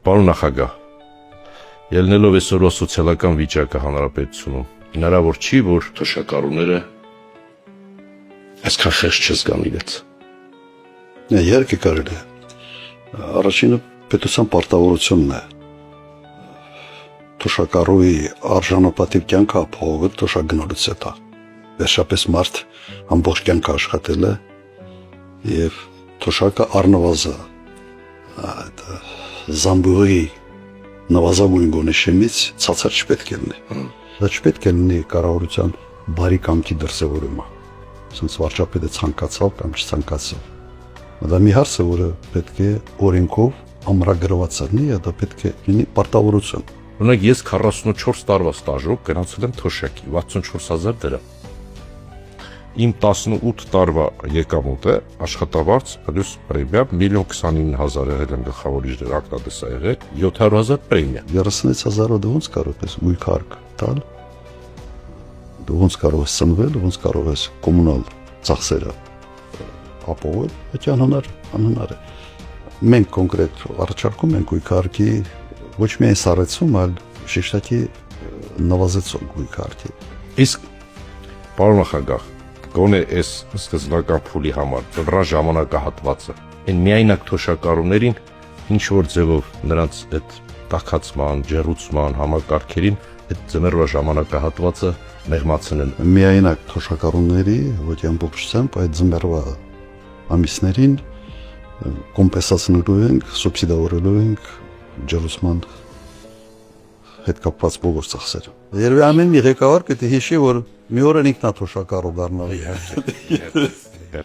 Պարոն նախագահ, ելնելով այսօրվա սոցիալական վիճակը հանրապետությունում, հնարավոր չի, որ թոշակառուները այսքան խեղճ չզգան իրենց։ Իհարկե կարելի է։ Առաջինը պետության պարտավորությունն է։ Թոշակառուի արժանապատիվ կյանքը ապահովել թոշակգնալուց հետո։ Վերջապես մարդ ամբողջ կյանքը աշխատել է եւ թոշակը առնվազն զամբուղի նվազագույն գոնեշեմից ցածր չպետք է լինի։ Դա չպետք է լինի կառավարության բարի կամքի դրսևորումը։ Ասենց վարչապետը ցանկացավ կամ չցանկացավ։ Դա մի հարց է, որը պետք է օրենքով ամրագրված լինի, դա պետք է լինի պարտավորություն։ Օրինակ ես 44 տարվա ստաժով գնացել եմ թոշակի 64000 դրամ։ Իմ 18 տարվա եկամուտը աշխատավարձ պլյուս պրեմիա 1,29,000 եղել են գլխավոր ակնատեսա եղել 700,000 պրեմիա։ 36,000-ը դու ոնց կարող ես գույք հարկ տալ։ Դու ոնց կարող ես սնվել, ոնց կարող ես կոմունալ ծախսերը ապահովել, դա անհնար է։ Մենք կոնկրետ առաջարկում ենք գույք հարկի ոչ միայն սառեցում, այլ շեշտակի նվազեցում գույք հարկի։ Իսկ պարոն նախագահ, գոնե այս սկզբնական փուլի համար ծրան ժամանակահատվածը այն միայնակ թոշակառուներին ինչ որ ձևով նրանց այդ տաքացման, ջեռուցման համակարգերին այդ ձմեռվա ժամանակահատվածը մեղմացնեն։ Միայնակ թոշակառուների ոչ ամբողջությամբ այդ ձմեռվա ամիսներին կոմպենսացնելու ենք, սուբսիդավորելու ենք ջեռուցման հետ կապված բոլոր ծախսերը։ Երևի ամեն մի ղեկավար պետք է հիշի, որ մի օր ինքն է թոշակառու դառնալ։